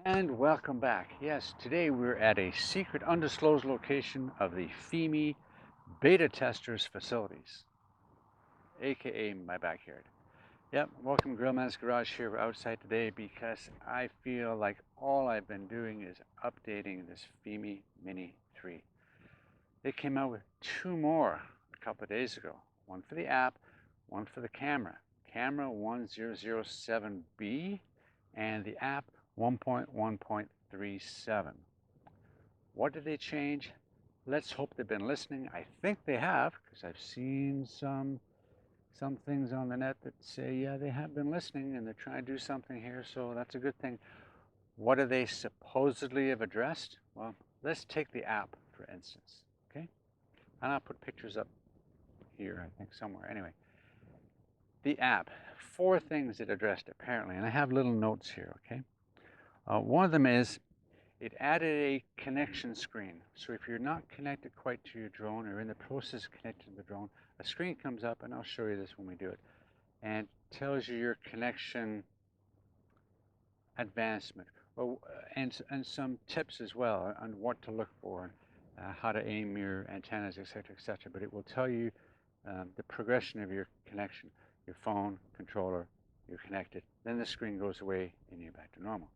And welcome back. Yes, today we're at a secret undisclosed location of the FEMI beta testers facilities, aka my backyard. Yep, welcome to Grillman's Garage here. We're outside today because I feel like all I've been doing is updating this FEMI Mini 3. They came out with two more a couple of days ago. One for the app, one for the camera. Camera 1007B and the app 1.1.37. What did they change? Let's hope they've been listening. I think they have, because I've seen some things on the net that say, yeah, they have been listening and they're trying to do something here, so that's a good thing. What do they supposedly have addressed? Well, let's take the app, for instance, okay? And I'll put pictures up here, I think, somewhere. Anyway, the app, four things it addressed apparently, and I have little notes here, okay? One of them is it added a connection screen. So if you're not connected quite to your drone or in the process of connecting to the drone, a screen comes up, and I'll show you this when we do it, and tells you your connection advancement, and some tips as well on what to look for, how to aim your antennas, etc., etc. But it will tell you the progression of your connection, your phone, controller, you're connected. Then the screen goes away and you're back to normal.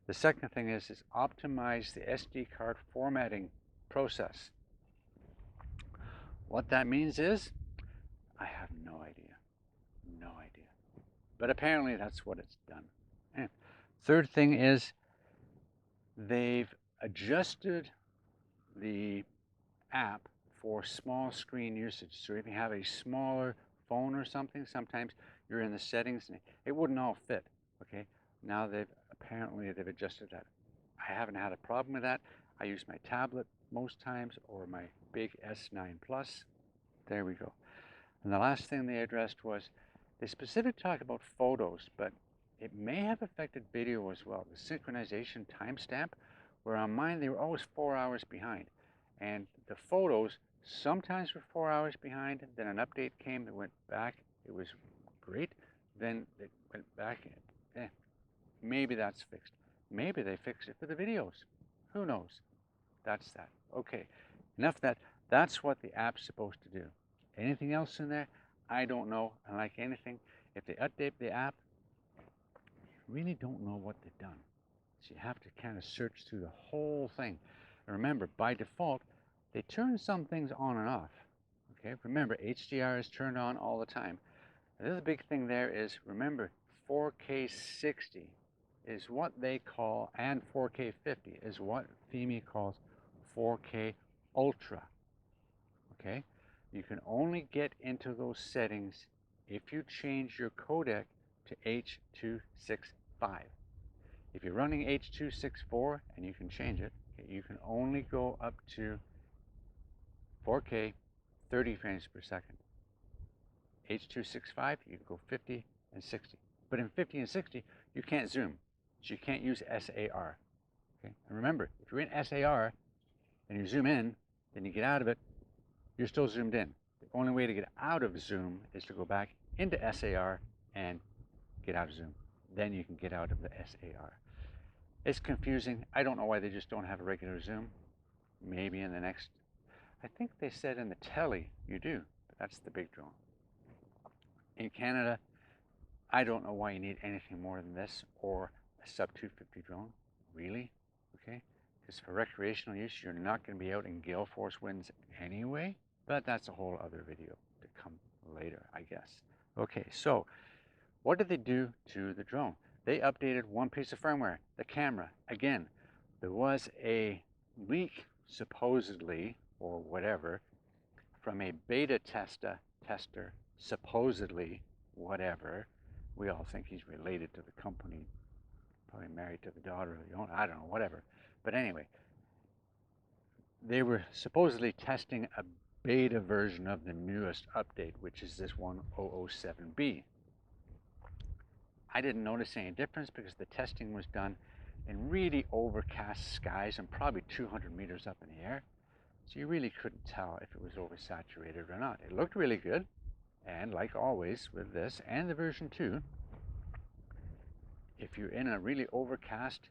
The second thing is optimize the SD card formatting process. What that means is, I have no idea. No idea. But apparently that's what it's done. And third thing is they've adjusted the app for small screen usage. So if you have a smaller phone or something, sometimes you're in the settings and it wouldn't all fit. Okay. Now they've adjusted that. I haven't had a problem with that. I use my tablet most times or my big S9 Plus. There we go. And the last thing they addressed was they specifically talked about photos, but it may have affected video as well. The synchronization timestamp, where on mine they were always 4 hours behind. And the photos sometimes were 4 hours behind. Then an update came that went back. It was great. Then it went back. Maybe that's fixed. Maybe they fixed it for the videos. Who knows? That's that. Okay, enough of that. That's what the app's supposed to do. Anything else in there? I don't know. And like anything, if they update the app, you really don't know what they've done. So you have to kind of search through the whole thing. And remember, by default, they turn some things on and off. Okay, remember, HDR is turned on all the time. The other big thing there is, remember, 4K 60 is what they call, and 4K 50 is what FEMI calls 4K Ultra. Okay, you can only get into those settings if you change your codec to H.265. If you're running H.264, and you can change it, okay, you can only go up to 4K 30 frames per second. H.265, you can go 50 and 60. But in 50 and 60, you can't zoom. So you can't use SAR. Okay? And remember, if you're in SAR and you zoom in, then you get out of it, you're still zoomed in. The only way to get out of zoom is to go back into SAR and get out of zoom. Then you can get out of the SAR. It's confusing. I don't know why they just don't have a regular zoom. Maybe in the next, I think they said in the Tele you do, but that's the big drone. In Canada, I don't know why you need anything more than this or a sub 250 drone, really, okay? Because for recreational use, you're not going to be out in gale force winds anyway, but that's a whole other video to come later, I guess. Okay, so what did they do to the drone? They updated one piece of firmware, the camera. Again, there was a leak, supposedly, or whatever, from a beta tester, supposedly, whatever. We all think he's related to the company, probably married to the daughter of the owner, I don't know, whatever. But anyway, they were supposedly testing a beta version of the newest update, which is this 1007B. I didn't notice any difference because the testing was done in really overcast skies and probably 200 meters up in the air. So you really couldn't tell if it was oversaturated or not. It looked really good. And like always with this and the version 2, if you're in a really overcast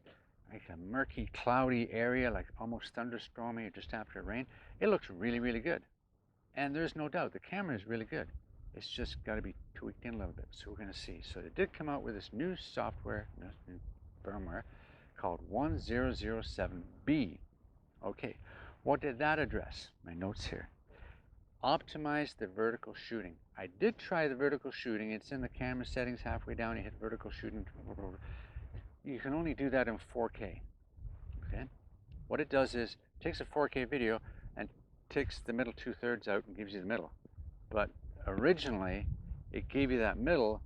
like a murky, cloudy area, like almost thunderstormy or just after rain. It looks really, really good. And there's no doubt the camera is really good. It's just got to be tweaked in a little bit. So we're going to see. So they did come out with this new software, this new firmware called 1007B. Okay, what did that address? My notes here. Optimize the vertical shooting. I did try the vertical shooting. It's in the camera settings halfway down. You hit vertical shooting. You can only do that in 4K. Okay. What it does is it takes a 4K video and takes the middle 2/3 out and gives you the middle. But originally, it gave you that middle,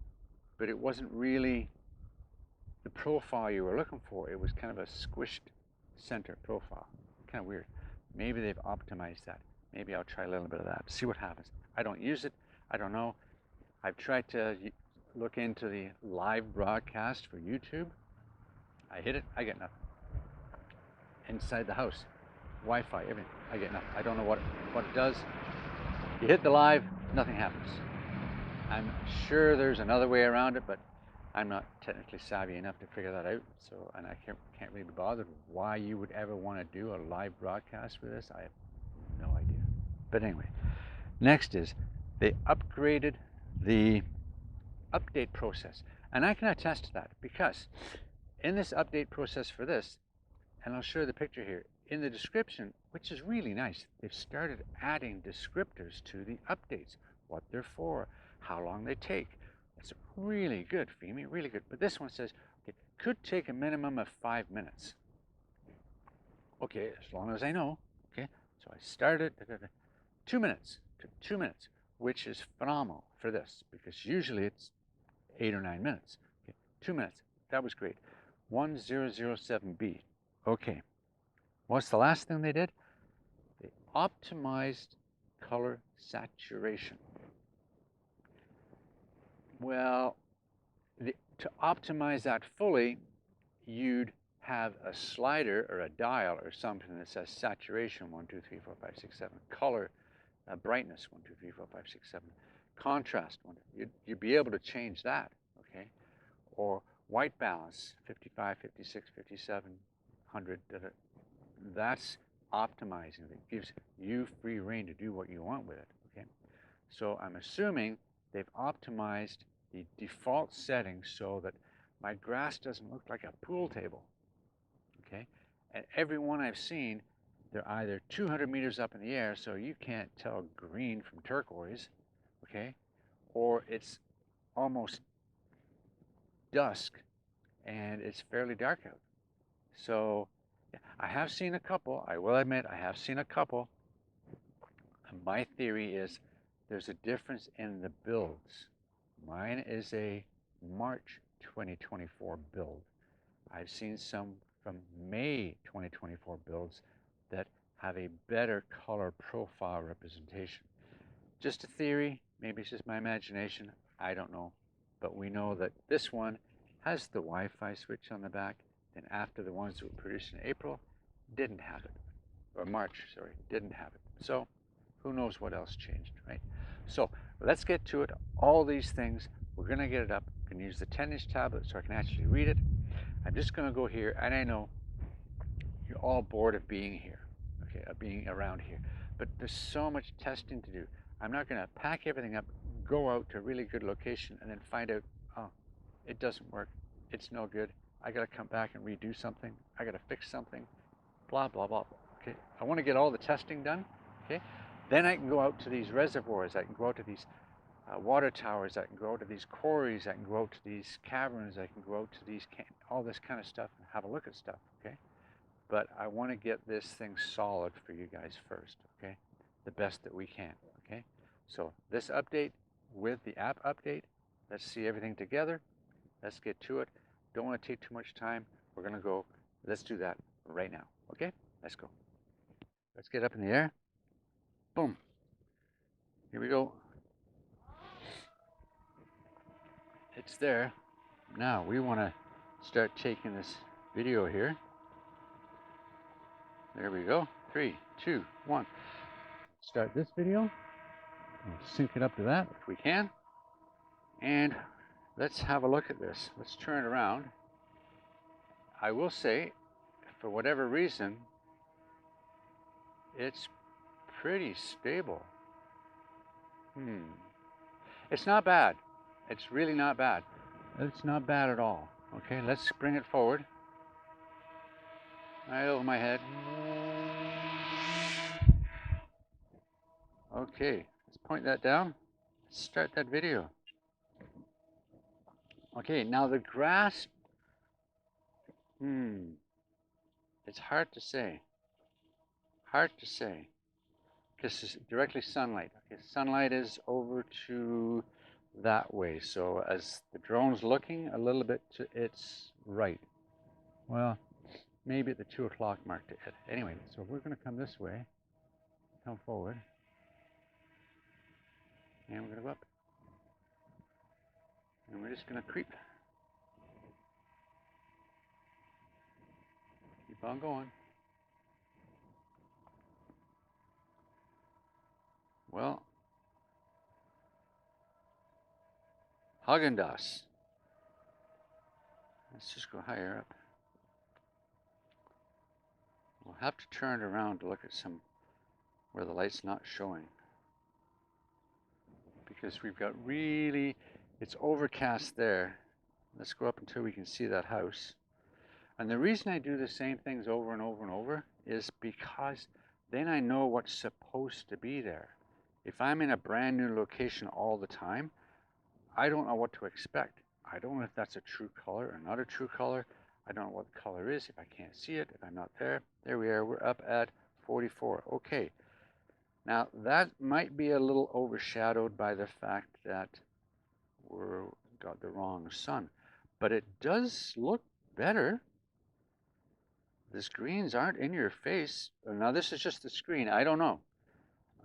but it wasn't really the profile you were looking for. It was kind of a squished center profile. Kind of weird. Maybe they've optimized that. Maybe I'll try a little bit of that, see what happens. I don't use it. I don't know. I've tried to look into the live broadcast for YouTube. I hit it. I get nothing. Inside the house, Wi-Fi, everything. I get nothing. I don't know what it does. You hit the live, nothing happens. I'm sure there's another way around it, but I'm not technically savvy enough to figure that out. So, and I can't really be bothered why you would ever want to do a live broadcast with this. I have no idea. But anyway, next is they upgraded the update process. And I can attest to that because in this update process for this, and I'll show the picture here, in the description, which is really nice, they've started adding descriptors to the updates, what they're for, how long they take. It's really good, Femi, really good. But this one says, it could take a minimum of 5 minutes. Okay, as long as I know. Okay, so I started, 2 minutes, took 2 minutes, which is phenomenal for this, because usually it's 8 or 9 minutes. Okay, 2 minutes, that was great. 1007B. Okay, what's the last thing they did? They optimized color saturation. Well, to optimize that fully, you'd have a slider or a dial or something that says saturation 1, 2, 3, 4, 5, 6, 7, color, brightness 1, 2, 3, 4, 5, 6, 7, contrast 1. You'd be able to change that, okay? Or white balance 55, 56, 57, 100. That's optimizing. It gives you free rein to do what you want with it. Okay, so I'm assuming they've optimized the default settings so that my grass doesn't look like a pool table. Okay, and every one I've seen, they're either 200 meters up in the air, so you can't tell green from turquoise. Okay, or it's almost dusk and it's fairly dark out. So I have seen a couple, I will admit, I have seen a couple. And my theory is there's a difference in the builds. Mine is a March 2024 build. I've seen some from May 2024 builds that have a better color profile representation. Just a theory, maybe it's just my imagination, I don't know. But we know that this one has the Wi-Fi switch on the back, and after the ones that were produced in April, didn't have it. Or March, sorry, didn't have it. So who knows what else changed, right? So let's get to it. All these things, we're gonna get it up. I'm gonna use the 10-inch tablet so I can actually read it. I'm just gonna go here, and I know you're all bored of being here, okay, of being around here. But there's so much testing to do. I'm not gonna pack everything up, go out to a really good location, and then find out, oh, it doesn't work, it's no good. I gotta come back and redo something. I gotta fix something, blah, blah, blah. Okay, I wanna get all the testing done, okay? Then I can go out to these reservoirs, I can go out to these water towers, I can go out to these quarries, I can go out to these caverns, I can go out to these, all this kind of stuff and have a look at stuff, okay? But I wanna get this thing solid for you guys first, okay? The best that we can, okay? So this update with the app update, let's see everything together. Let's get to it. Don't want to take too much time. We're going to go, let's do that right now. Okay, let's go. Let's get up in the air. Boom. Here we go. It's there. Now we want to start taking this video here. There we go. 3, 2, 1. Start this video. We'll sync it up to that if we can. And let's have a look at this. Let's turn it around. I will say for whatever reason, it's pretty stable. It's not bad. It's really not bad. It's not bad at all. Okay, let's bring it forward. Right over my head. Okay, let's point that down. Let's start that video. Okay, now the grass, it's hard to say. Hard to say. Because it's directly sunlight. Okay, sunlight is over to that way. So as the drone's looking a little bit to its right. Well, maybe at the 2 o'clock mark to it. Anyway, so we're going to come this way. Come forward. And we're going to go up. And we're just going to creep. Keep on going. Well, Haagen-Dazs. Let's just go higher up. We'll have to turn it around to look at some where the light's not showing. Because we've got really, it's overcast there. Let's go up until we can see that house. And the reason I do the same things over and over and over is because then I know what's supposed to be there. If I'm in a brand new location all the time, I don't know what to expect. I don't know if that's a true color or not a true color. I don't know what the color is if I can't see it, if I'm not there. There we are, we're up at 44. Okay. Now that might be a little overshadowed by the fact that we've got the wrong sun, but it does look better. The screens aren't in your face. Now this is just the screen. I don't know.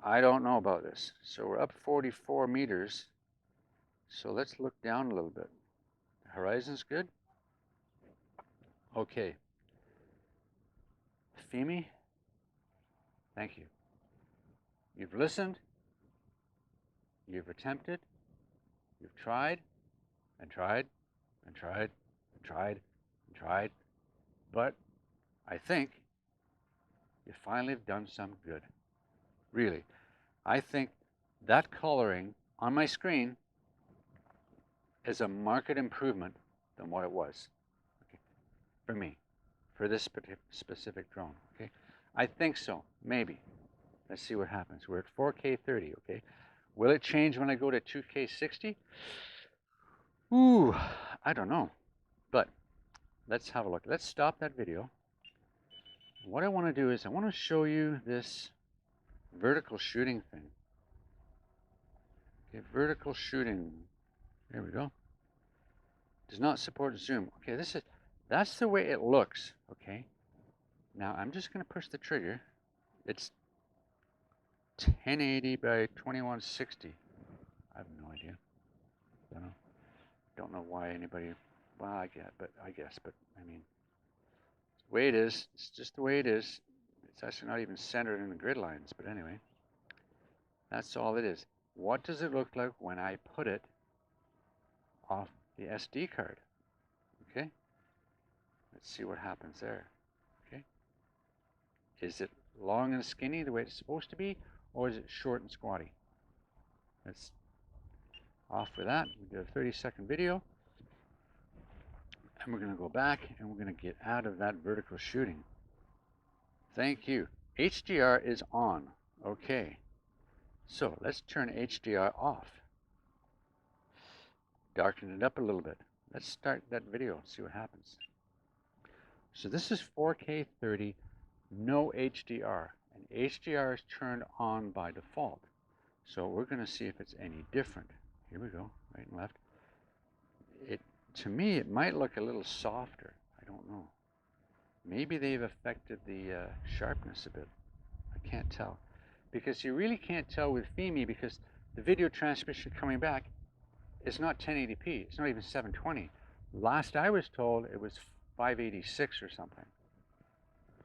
I don't know about this. So we're up 44 meters. So let's look down a little bit. The horizon's good. Okay. Femi, thank you. You've listened. You've attempted. You've tried and tried and tried and tried and tried. But I think you finally have done some good. Really. I think that coloring on my screen is a marked improvement than what it was. Okay. For me, for this specific drone. Okay, I think so. Maybe. Let's see what happens. We're at 4K 30. Okay, will it change when I go to 2K 60? Ooh, I don't know. But let's have a look. Let's stop that video. What I want to do is I want to show you this vertical shooting thing. Okay, vertical shooting. There we go. Does not support zoom. Okay, that's the way it looks. Okay. Now I'm just going to push the trigger. It's 1080 by 2160. I have no idea. Don't know why anybody. Well, I guess, but I mean, the way it is. It's just the way it is. It's actually not even centered in the grid lines. But anyway, that's all it is. What does it look like when I put it off the SD card? Okay. Let's see what happens there. Okay. Is it long and skinny the way it's supposed to be, or is it short and squatty? Let's off with that. We did a 30-second video. And we're going to go back and we're going to get out of that vertical shooting. Thank you. HDR is on. Okay. So let's turn HDR off. Darken it up a little bit. Let's start that video and see what happens. So this is 4K 30, no HDR. And HDR is turned on by default. So we're going to see if it's any different. Here we go, right and left. To me, it might look a little softer. I don't know. Maybe they've affected the sharpness a bit. I can't tell. Because you really can't tell with Femi because the video transmission coming back is not 1080p. It's not even 720. Last I was told, it was 586 or something.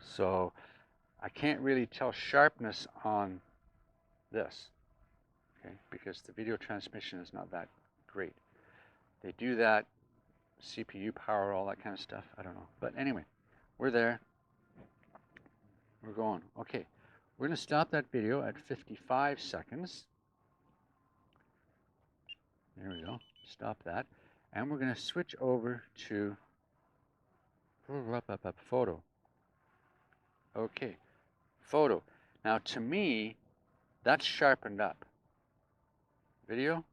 So I can't really tell sharpness on this, okay? Because the video transmission is not that great. They do that, CPU power, all that kind of stuff. I don't know. But anyway, we're there. We're going. Okay. We're going to stop that video at 55 seconds. There we go. Stop that. And we're going to switch over to photo. Okay. Photo. Now, to me, that's sharpened up. Video.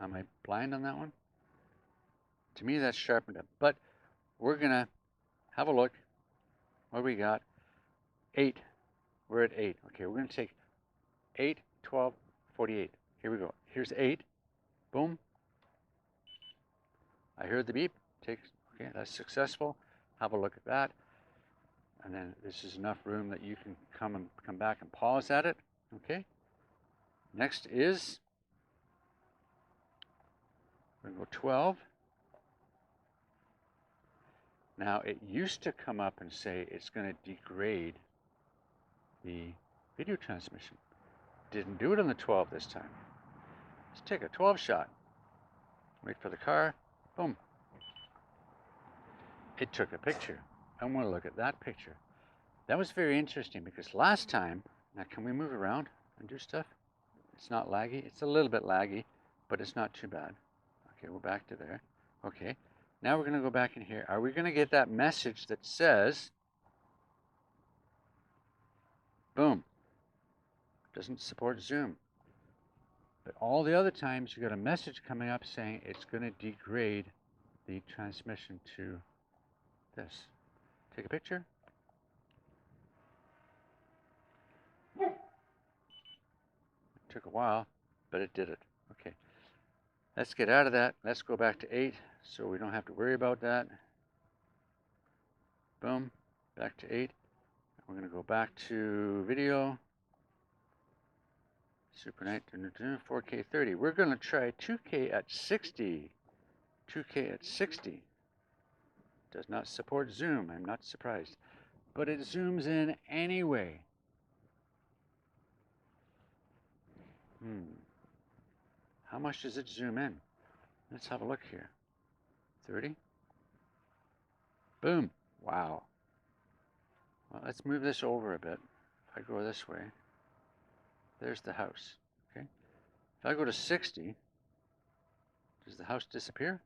Am I blind on that one? To me, that's sharpened up. But we're going to have a look. What do we got? 8. We're at 8. Okay, we're going to take 8, 12, 48. Here we go. Here's 8. Boom. I heard the beep. Okay, that's successful. Have a look at that. And then this is enough room that you can come back and pause at it. Okay. Next is, we're going to go 12. Now, it used to come up and say it's going to degrade the video transmission. Didn't do it on the 12 this time. Let's take a 12 shot. Wait for the car. Boom. It took a picture. I want to look at that picture. That was very interesting because last time, now can we move around and do stuff? It's not laggy. It's a little bit laggy, but it's not too bad. Okay, we're back to there. Okay, now we're going to go back in here. Are we going to get that message that says, boom, doesn't support zoom? But all the other times you got a message coming up saying it's going to degrade the transmission to this. Take a picture. It took a while, but it did it. Okay. Let's get out of that. Let's go back to 8 so we don't have to worry about that. Boom. Back to 8. We're going to go back to video. Super Night 4K 30. We're going to try 2K at 60. 2K at 60. Does not support zoom. I'm not surprised. But it zooms in anyway. How much does it zoom in? Let's have a look here. 30. Boom. Wow. Well, let's move this over a bit. If I go this way, there's the house. Okay. If I go to 60, does the house disappear?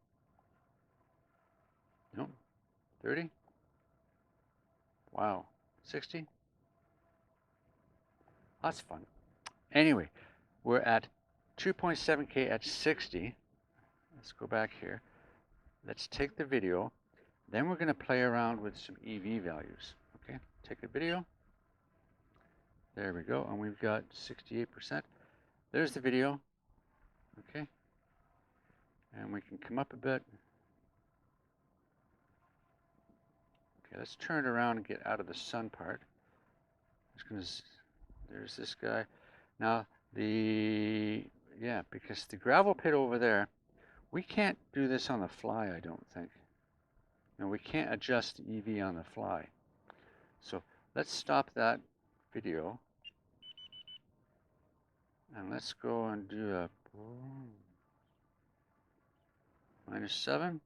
Nope. 30. Wow. 60. That's fun. Anyway, we're at 2.7K at 60. Let's go back here. Let's take the video. Then we're going to play around with some EV values. Okay, take a video. There we go. And we've got 68%. There's the video. Okay. And we can come up a bit. Okay, let's turn it around and get out of the sun part. There's this guy. Now, because the gravel pit over there, we can't do this on the fly, I don't think. No, we can't adjust the EV on the fly. So let's stop that video. And let's go and do a -7.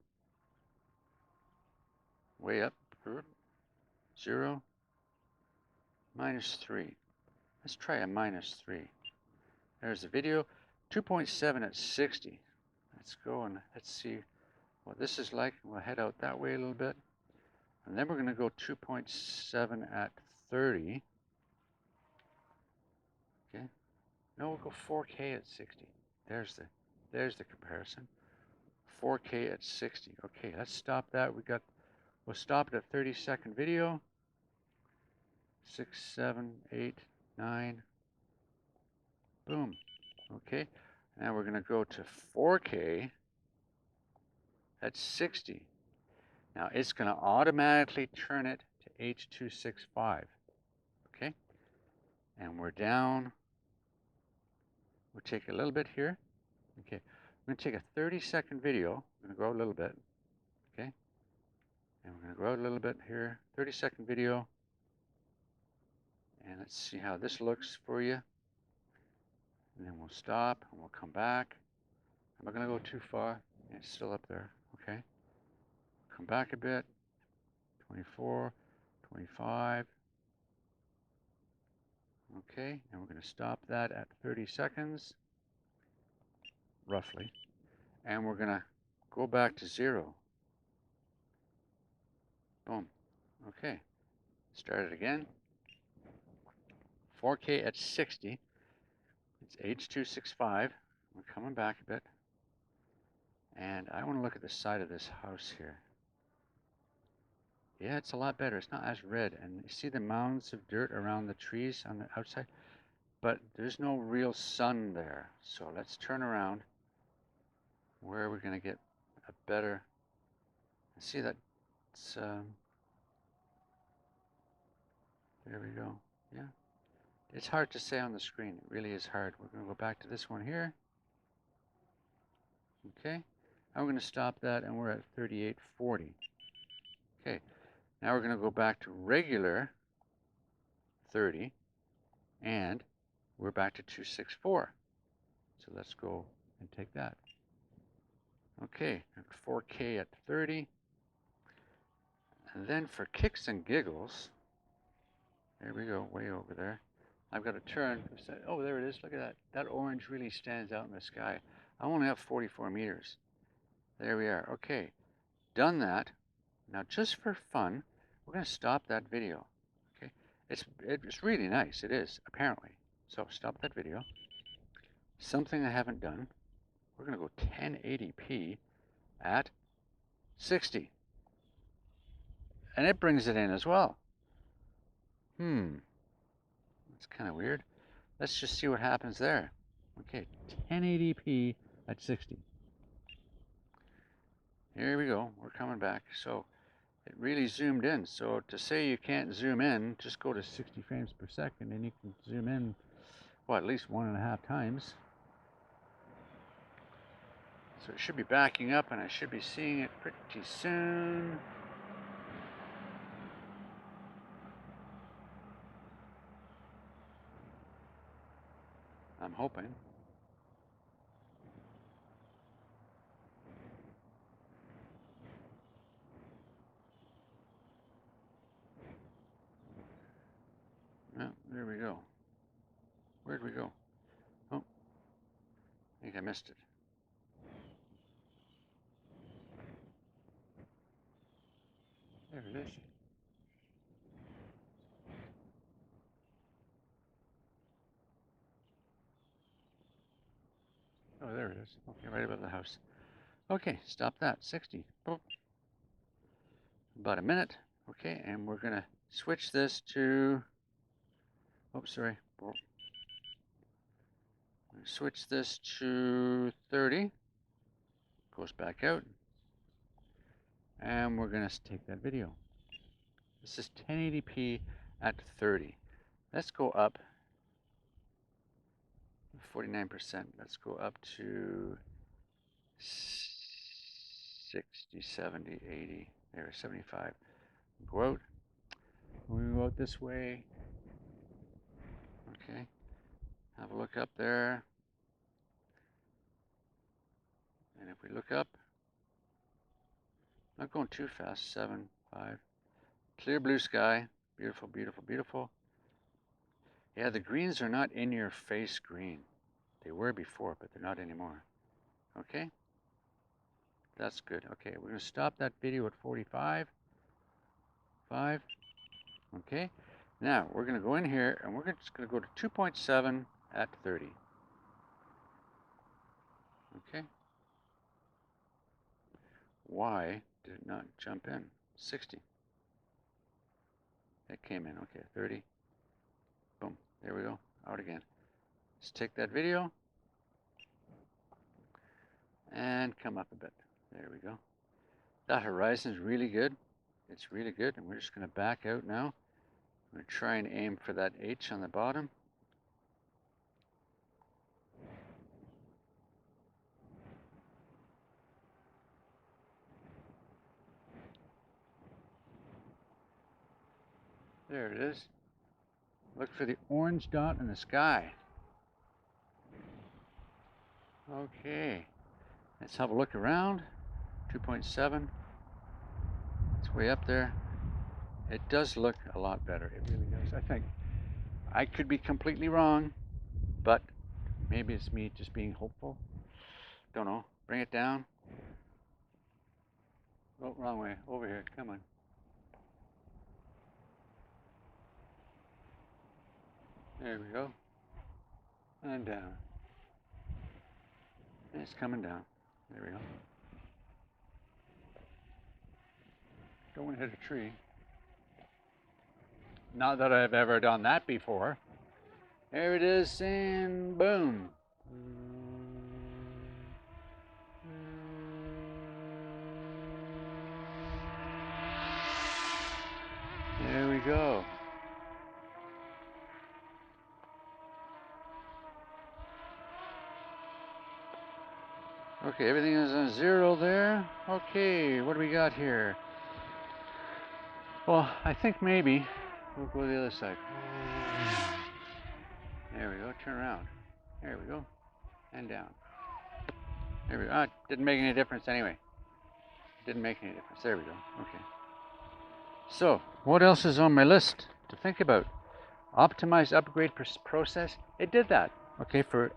Way up. 0. -3. Let's try a -3. There's the video. 2.7 at 60. Let's go and let's see what this is like. We'll head out that way a little bit. And then we're going to go 2.7 at 30. Okay. No, we'll go 4K at 60. There's the comparison. 4K at 60. Okay, let's stop that. We'll stop it at 30-second video. 6, 7, 8, 9. Boom. Okay. Now we're going to go to 4K at 60. Now it's going to automatically turn it to H.265. Okay. And we're down. We'll take a little bit here. Okay. We're going to take a 30-second video. I'm going to go a little bit. Okay. And we're going to go out a little bit here. 30-second video. And let's see how this looks for you. And then we'll stop and we'll come back. I'm not going to go too far. It's still up there. Okay. Come back a bit. 24. 25. Okay, and we're going to stop that at 30 seconds, roughly. And we're going to go back to 0. Boom. Okay, start it again. 4K at 60. It's H.265. We're coming back a bit. And I want to look at the side of this house here. Yeah, it's a lot better. It's not as red. And you see the mounds of dirt around the trees on the outside? But there's no real sun there. So let's turn around where we're going to get a better... See that? It's, there we go. Yeah. It's hard to say on the screen. It really is hard. We're going to go back to this one here. Okay. Now we're going to stop that, and we're at 3840. Okay. Now we're going to go back to regular 30, and we're back to 264. So let's go and take that. Okay, 4K at 30. And then for kicks and giggles, there we go, way over there. I've got to turn. Oh, there it is. Look at that. That orange really stands out in the sky. I only have 44 meters. There we are. Okay, done that. Now, just for fun, we're going to stop that video. Okay, it's really nice. It is, apparently. So stop that video. Something I haven't done. We're going to go 1080p at 60. And it brings it in as well. That's kind of weird. Let's just see what happens there. Okay, 1080p at 60. Here we go. We're coming back. So it really zoomed in. So to say you can't zoom in, just go to 60 frames per second and you can zoom in, well, at least 1.5 times. So it should be backing up and I should be seeing it pretty soon. I'm hoping. Well, there we go. Where'd we go? Oh, I think I missed it. There it is. Oh, there it is. Okay, right above the house. Okay, stop that. 60. Boop. About a minute. Okay, and we're going to switch this to... Oops, sorry. Switch this to 30. Goes back out. And we're going to take that video. This is 1080p at 30. Let's go up 49%. Let's go up to 60, 70, 80. There, 75. Go out. We go out this way. Okay. Have a look up there. And if we look up, not going too fast, 7, 5. Clear blue sky. Beautiful, beautiful, beautiful. Yeah, the greens are not in your face green. They were before, but they're not anymore. Okay? That's good. Okay, we're going to stop that video at 45. 5. Okay. Now, we're going to go in here, and we're just going to go to 2.7 at 30. Okay. Why did it not jump in? 60. It came in. Okay, 30. Boom. There we go. Out again. Let's take that video and come up a bit. There we go. That horizon is really good. It's really good. And we're just going to back out now. I'm going to try and aim for that H on the bottom. There it is. Look for the orange dot in the sky. Okay. Let's have a look around. 2.7. It's way up there. It does look a lot better. It really does, I think. I could be completely wrong, but maybe it's me just being hopeful. Don't know. Bring it down. Oh, wrong way. Over here. Come on. There we go. And down. It's coming down. There we go. Don't want to hit a tree. Not that I've ever done that before. There it is, and boom. There we go. Okay, everything is on 0 there. Okay, what do we got here? Well, I think maybe we'll go to the other side. There we go, turn around. There we go, and down. There we go. Ah, didn't make any difference anyway. Didn't make any difference. There we go. Okay. So, what else is on my list to think about? Optimize upgrade process. It did that. Okay, for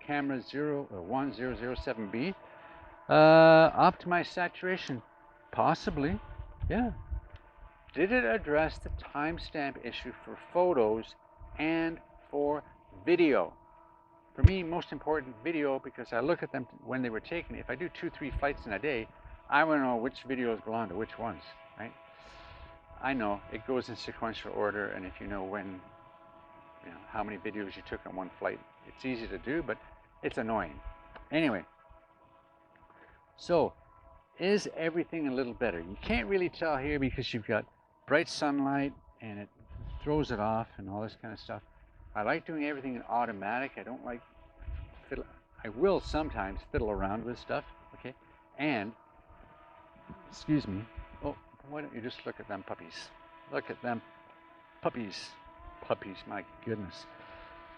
camera 1007B. Optimize saturation. Possibly. Yeah. Did it address the timestamp issue for photos and for video? For me, most important, video, because I look at them when they were taken. If I do 2-3 flights in a day, I want to know which videos belong to which ones, right? I know it goes in sequential order, and if you know when, how many videos you took on one flight, it's easy to do, but it's annoying. Anyway, so is everything a little better? You can't really tell here because you've got bright sunlight and it throws it off and all this kind of stuff. I like doing everything in automatic. I don't like fiddle. I will sometimes fiddle around with stuff, okay? And, excuse me, oh, why don't you just look at them puppies? Look at them puppies. Puppies, my goodness.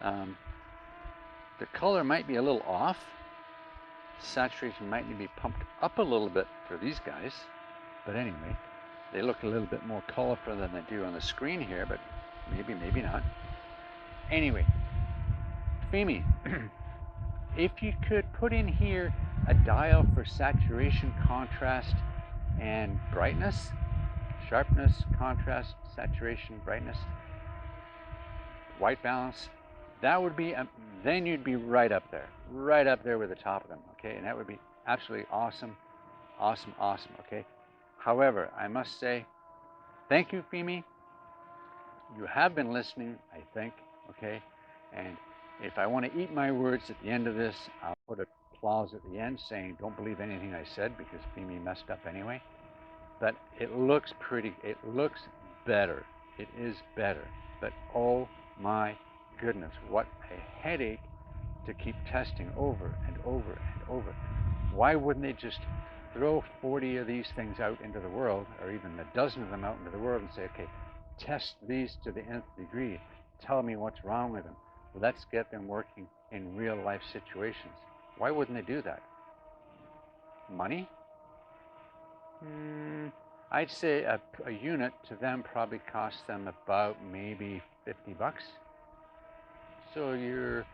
The color might be a little off. Saturation might need to be pumped up a little bit for these guys. But anyway, they look a little bit more colorful than they do on the screen here, but maybe not. Anyway, Femi, if you could put in here a dial for saturation, contrast, and brightness, sharpness, contrast, saturation, brightness, white balance, that would be, then you'd be right up there with the top of them, okay? And that would be absolutely awesome, awesome, awesome, okay? However, I must say, thank you, Femi. You have been listening, I think, okay? And if I want to eat my words at the end of this, I'll put a clause at the end saying, don't believe anything I said, because Femi messed up anyway. But it looks pretty, it looks better. It is better. But oh my goodness, what a headache to keep testing over and over and over. Why wouldn't they just throw 40 of these things out into the world, or even a dozen of them out into the world, and say, okay, test these to the nth degree. Tell me what's wrong with them. Let's get them working in real life situations. Why wouldn't they do that? Money? I'd say a unit to them probably costs them about maybe 50 bucks. So your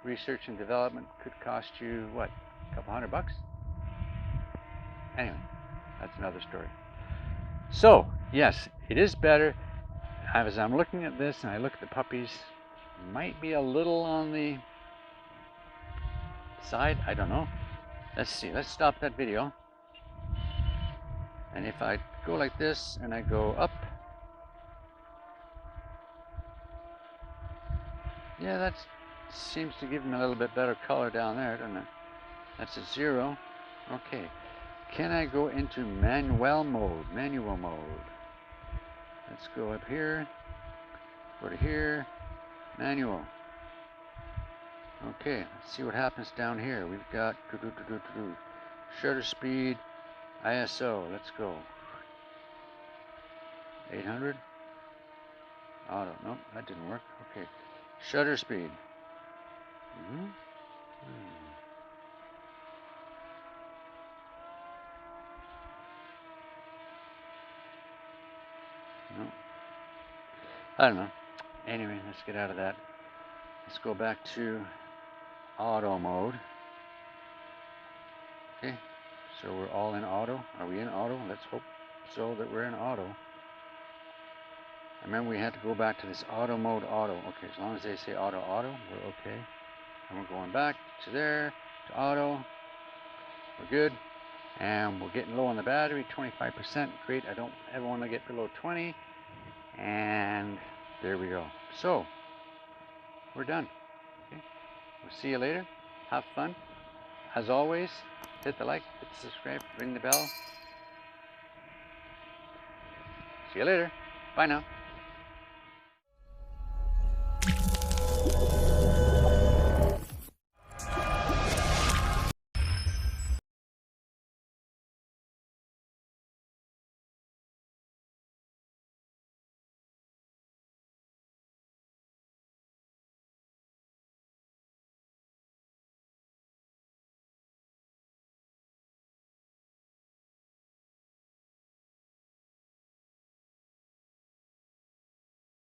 research and development could cost you, what, a couple $100? Anyway, that's another story. So, yes, it is better. As I'm looking at this and I look at the puppies, might be a little on the side, I don't know. Let's see, let's stop that video. And if I go like this and I go up, yeah, that seems to give them a little bit better color down there, doesn't it? That's a 0. Okay, can I go into manual mode? Let's go up here, go to here, manual. Okay, let's see what happens down here. We've got shutter speed, ISO, let's go. 800. Auto, nope, that didn't work. Okay, shutter speed. No. I don't know. Anyway, let's get out of that. Let's go back to auto mode. Okay, so we're all in auto. Are we in auto? Let's hope so that we're in auto. Remember, we had to go back to this auto mode auto. Okay, as long as they say auto auto, we're okay. And we're going back to there, to auto. We're good. And we're getting low on the battery, 25%. Great, I don't ever want to get below 20. And there we go. So, we're done. Okay. We'll see you later. Have fun. As always, hit the like, hit the subscribe, ring the bell. See you later. Bye now.